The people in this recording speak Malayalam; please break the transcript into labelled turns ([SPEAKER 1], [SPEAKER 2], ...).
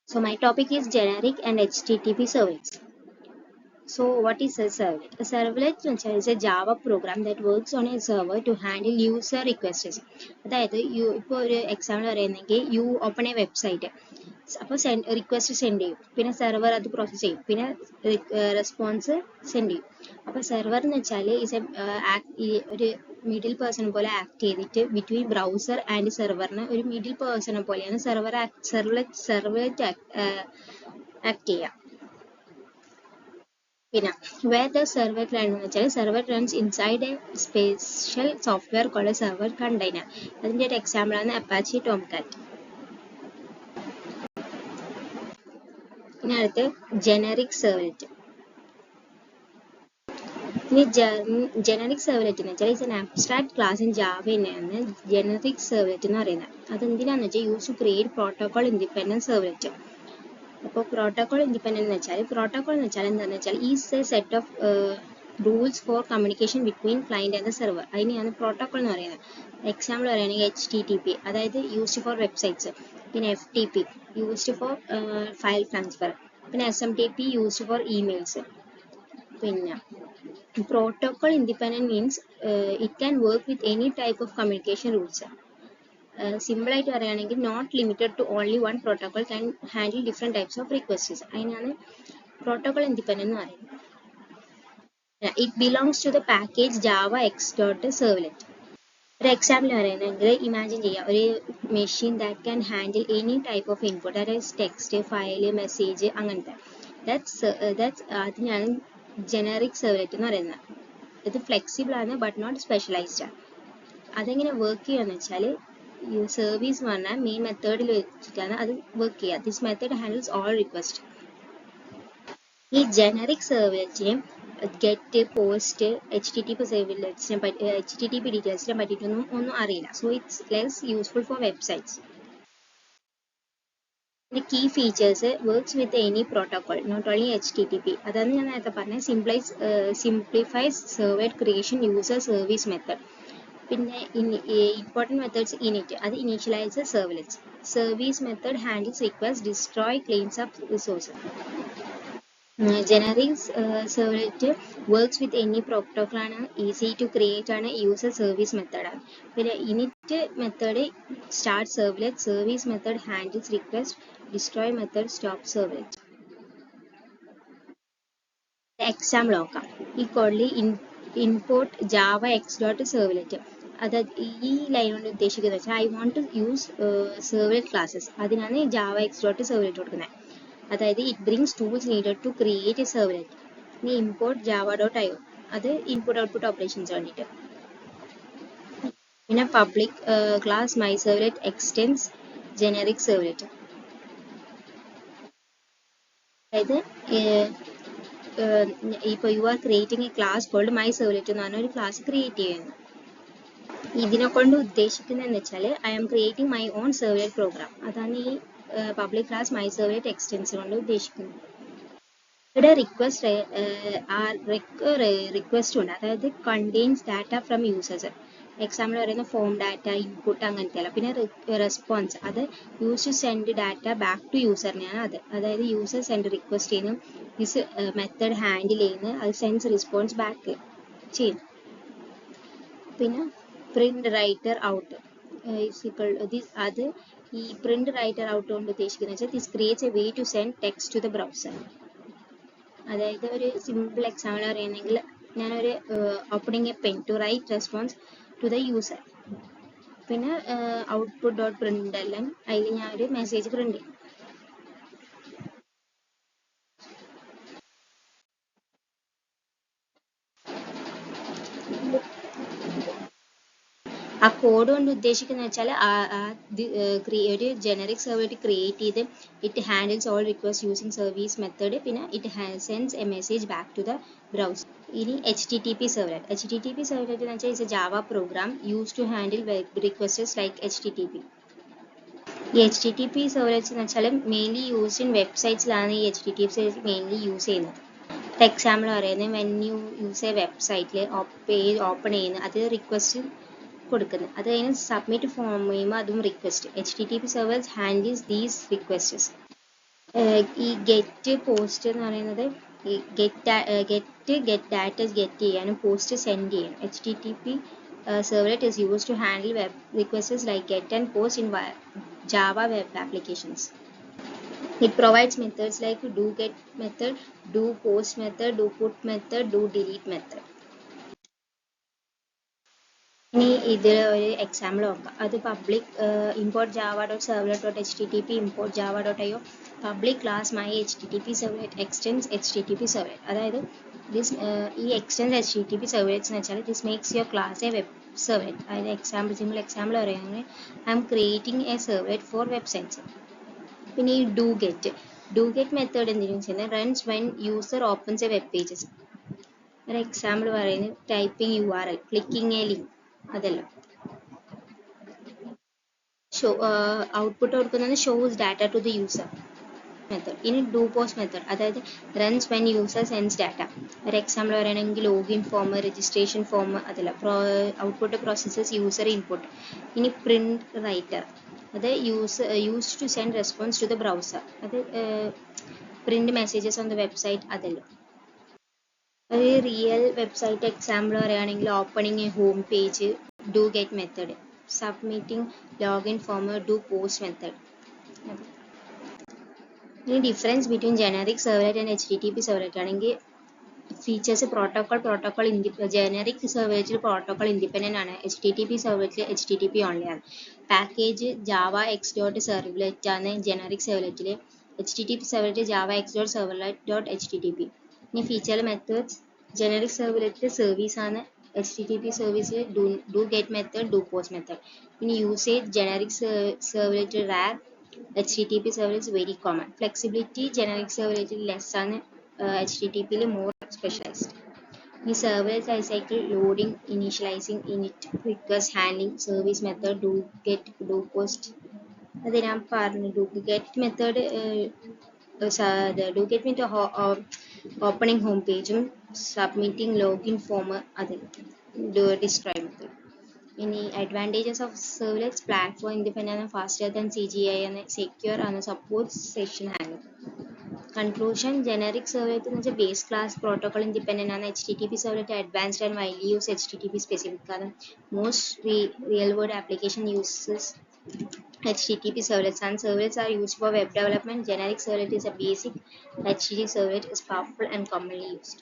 [SPEAKER 1] So my topic is generic and HTTP servlets. So what is a servlet? A servlet is a Java program that works on a server to handle user requests. അതായത് ഇപ്പോൾ ഒരു എക്സാമ്പിൾ പറയുന്നെങ്കിൽ യു ഓപ്പൺ എ വെബ്സൈറ്റ് അപ്പോൾ റിക്വസ്റ്റ് സെൻഡ് ചെയ്യും, പിന്നെ സെർവർ അത് പ്രോസസ്സ് ചെയ്യും, പിന്നെ റെസ്പോൺസ് സെൻഡ് ചെയ്യും. അപ്പോൾ സെർവർ എന്ന് വെച്ചാൽ ഒരു മിഡിൽ പേഴ്സൺ പോലെ ആക്ട് ചെയ്തിട്ട് ബിറ്റ്വീൻ ബ്രൗസർ ആൻഡ് സെർവറിന് ഒരു മിഡിൽ പേഴ്സണെ പോലെയാണ് സെർവലേറ്റ് ആക്ട് ചെയ്യുക. പിന്നെ where the server run എന്ന് വെച്ചാൽ server runs inside a special software called a server container. അതിൻ്റെ ഒരു എക്സാമ്പിൾ ആണ് അപ്പാച്ചി ടോംകാറ്റ്. ഇനി അടുത്ത് ജനറിക് സെർവ്ലെറ്റ്. ഇനി ജനറിക് സെർവ്ലെറ്റ് എന്ന് വെച്ചാൽ it's an abstract class in ജാവയാണ് ജനറിക് സെർവ്ലെറ്റ് എന്ന് പറയുന്നത്. അതെന്തിനാന്ന് വെച്ചാൽ use to create protocol independent servlet. അപ്പോൾ പ്രോട്ടോകോൾ ഇൻഡിപെൻഡന്റ് എന്ന് വെച്ചാൽ എന്താണെന്ന് വെച്ചാൽ is a set of rules for communication between client and server. അതിനെയാണ് പ്രോട്ടോകോൾ എന്ന് പറയുന്നത്. എക്സാമ്പിൾ പറയുകയാണെങ്കിൽ HTTP അതായത് യൂസ്ഡ് ഫോർ വെബ്സൈറ്റ്സ്, പിന്നെ FTP used for file transfer, പിന്നെ SMTP യൂസ്ഡ് ഫോർ ഇമെയിൽസ്. പിന്നെ protocol independent means it can work with any type of communication rules. Simple ആയിട്ട് പറയുകയാണെങ്കിൽ not limited to only one protocol can handle different types of requests. അതിനാണ് പ്രോട്ടോകോൾ ഇൻഡിപെൻഡന്റ് എന്ന് പറയുന്നത്. It belongs to the package Java X dot servlet. ഒരു എക്സാമ്പിൾ പറയുകയാണെങ്കിൽ ഇമാജിൻ ചെയ്യുക ഒരു machine that can handle any type of input, അതായത് ടെക്സ്റ്റ്, ഫയല്, മെസ്സേജ്, അങ്ങനത്തെ. അതിനാണ് ജനറിക് സെർവ്ലെറ്റ് എന്ന് പറയുന്നത്. ഇത് ഫ്ലെക്സിബിൾ ആണ് ബട്ട് നോട്ട് സ്പെഷ്യലൈസ്ഡ്. അതെങ്ങനെ വർക്ക് ചെയ്യുകയെന്ന് വെച്ചാൽ സർവീസ് എന്ന് പറഞ്ഞാൽ മെയിൻ മെത്തേഡിൽ വെച്ചിട്ടാണ് അത് വർക്ക് ചെയ്യുക. This method handles all request. ഈ ജനറിക് സെർവ്ലെറ്റിനെ ഗെറ്റ്, പോസ്റ്റ്, HTTP ഡീറ്റെയിൽസിനെ പറ്റിയിട്ടൊന്നും അറിയില്ല. So it's less useful for websites. The key features works with any protocol, not only HTTP. അതാണ് ഞാൻ നേരത്തെ പറഞ്ഞ simplifies servlet creation user service method. പിന്നെ important methods init, അത് initialize servlets. Service method handles requests, destroy, cleans up resources. Generic servlet works with any protocol ആണ്, easy to create ആണ്, user service method ആണ്. പിന്നെ init method start servlet, service method handles request, destroy method stop servlet. Example നോക്കാം. ഈ കോഡിൽ import java x.servlet. അതായത് ഈ ലൈൻ കൊണ്ട് ഉദ്ദേശിക്കുന്നത് വെച്ചാൽ I want to use servlet classes. അതിനാണ് ജാവ x.servlet കൊടുക്കുന്നത്. അതായത് it brings tools needed to create a servlet. ഇനി ഇമ്പോർട്ട് java.io, അത് ഇൻപുട്ട് ഔട്ട്പുട്ട് ഓപ്പറേഷൻസ് വേണ്ടിയിട്ട്. പിന്നെ public class my servlet extends generic servlet. അതായത് ഇപ്പോൾ you are creating a class called my servlet എന്ന് പറഞ്ഞ ഒരു ക്ലാസ് ക്രിയേറ്റ് ചെയ്യുന്നു. ഇതിനെ കൊണ്ട് ഉദ്ദേശിക്കുന്നതെന്ന് വെച്ചാൽ I am creating my own servlet program. അതാണ് ഈ public class my servlet extends കൊണ്ട് ഉദ്ദേശിക്കുന്നത്. ഇവിടെ റിക്വസ്റ്റ് ഉണ്ട്, അതായത് contains data from users. Example പറയുന്ന ഫോം ഡാറ്റ, ഇൻപുട്ട്, അങ്ങനത്തെ അല്ല. പിന്നെ റെസ്പോൺസ്, അത് use to send data back to യൂസറിനെയാണ് അത്. അതായത് യൂസർ സെൻഡ് റിക്വസ്റ്റ് ചെയ്യുന്നു, ദിസ് മെത്തേഡ് ഹാൻഡിൽ ചെയ്യുന്നു, അത് സെൻഡ്സ് റെസ്പോൺസ് ബാക്ക് ചെയ്യുന്നു. പിന്നെ പ്രിന്റ് റൈറ്റർ ഔട്ട് അത് ഈ പ്രിന്റ് റൈറ്റർ ഔട്ട് കൊണ്ട് ഉദ്ദേശിക്കുന്നത് വെച്ചാൽ this creates a way to send text to the browser. അതായത് ഒരു സിമ്പിൾ എക്സാമ്പിൾ പറയുകയാണെങ്കിൽ ഞാനൊരു opening a pen to write response to the user. പിന്നെ output.println, അതിൽ ഞാൻ ഒരു മെസ്സേജ് പ്രിന്റ് ചെയ്യും. ആ കോഡ് കൊണ്ട് ഉദ്ദേശിക്കുന്നത് വെച്ചാൽ ഒരു ജനറിക് സെർവ്ലെറ്റ് ക്രിയേറ്റ് ചെയ്ത് it handles all request using service method, പിന്നെ it sends a message back to the browser. ഇനി HTTP സെർവ്ലെറ്റ്. HTTP സെർവ്ലെറ്റ് എന്ന് വെച്ചാൽ it's a Java program use to handle web requests like HTTP. ഈ HTTP സെർവ്ലെറ്റ്സ് എന്ന് വെച്ചാൽ മെയിൻലി യൂസ് ഇൻ വെബ്സൈറ്റ്സിലാണ് ഈ HTTP മെയിൻലി യൂസ് ചെയ്യുന്നത്. എക്സാമ്പിൾ പറയുന്നത് വെൻ യു യൂസ് എ വെബ്സൈറ്റിൽ പേജ് ഓപ്പൺ ചെയ്യുന്നത്, അത് റിക്വസ്റ്റ് കൊടുക്കുന്നത്. അത് കഴിഞ്ഞ് സബ്മിറ്റ് ഫോം ചെയ്യുമ്പോൾ അതും request. HTTP servers handles these requests. ഈ ഗെറ്റ് പോസ്റ്റ് എന്ന് പറയുന്നത് ഈ ഗെറ്റ് ഡാറ്റ ഗെറ്റ് ചെയ്യാനും പോസ്റ്റ് സെൻഡ് ചെയ്യാനും HTTP servlet is used to handle web requests like get and post in Java web applications. It provides methods like do get method, do post method, do put method, do delete method. ഇനി ഇതിൽ ഒരു എക്സാമ്പിൾ നോക്കാം. അത് public import java.servlet.http import java.io public class my HTTP servlet extends HTTP servlet. അതായത് ഈ extends HTTP servlets എന്ന് വെച്ചാൽ this makes your class a web servlet. അതായത് സിമ്പിൾ എക്സാമ്പിൾ പറയുകയാണെങ്കിൽ I am creating a servlet for websites. പിന്നെ ഈ do get മെത്തേഡ് എന്തിനാണെന്ന് വെച്ചാൽ runs when user opens a web pages. ഒരു എക്സാമ്പിൾ പറയുന്നത് typing URL clicking a link അതല്ല. ഔട്ട്പുട്ട് കൊടുക്കുന്നത് shows data to the user method. ഇനി ഡു പോസ്റ്റ് മെത്തേഡ് അതായത് runs when user sends data. ഒരു എക്സാമ്പിൾ പറയുകയാണെങ്കിൽ ലോഗിൻ ഫോം രജിസ്ട്രേഷൻ ഫോം അതല്ല. Output processes user input. ഇനി പ്രിന്റ് റൈറ്റർ അത് used to send response to the browser. അത് print messages on the website അതല്ല. ഒരു റിയൽ വെബ്സൈറ്റ് എക്സാമ്പിൾ പറയുകയാണെങ്കിൽ opening a home page do get method, submitting login form do post method. ഇനി difference between generic servlet and HTTP servlet ആണെങ്കിൽ ഫീച്ചേഴ്സ് പ്രോട്ടോകോൾ ജനറിക് സെർവ്ലെറ്റിൽ പ്രോട്ടോകോൾ ഇൻഡിപെൻഡൻ്റ് ആണ്. HTTP സെർവ്ലെറ്റിൽ HTTP ഓൺലി ആണ്. Package Java X dot servlet ആണ് ജനറിക് സെർവ്ലെറ്റിൽ. HTTP servlet Java X dot servlet dot HTTP. ഇനി ഫീച്ചർ മെത്തേഡ്സ് ജനറിക് സെർവ്ലെറ്റിൽ സർവീസ് ആണ്. HTTP സർവീസിൽ do get method do post method. ഇനി usage generic servlet rare, HTTP servlet very common. Flexibility generic സെർവ്ലെറ്റിൽ ലെസ് ആണ്, HTTP മോർ സ്പെഷ്യലൈസ്ഡ്. ഈ servlet life cycle loading initialising init request handling service method do get do post. അത് ഞാൻ പറഞ്ഞു. Do get method opening home പേജും സബ്മിറ്റിംഗ് ലോഗിൻ ഫോം അതിൽ ഡിസ്ട്രോയ് മെത്തേഡ്. ഇനി advantages of servlets platform independent ആണ്, ഫാസ്റ്റർ ദാൻ CGI ആണ്, സെക്യൂർ ആണ്, supports session handle. Conclusion generic servlet എന്ന് വെച്ചാൽ ബേസ് ക്ലാസ് പ്രോട്ടോകോൾ ഇൻഡിപെൻഡൻ്റ് ആണ്. HTTP servlet advanced and widely use HTTP specific ആണ്. Most real world application uses HTTP servlets and servlets are used for web development. Generic servlet is a basic. HTTP servlet is powerful and commonly used.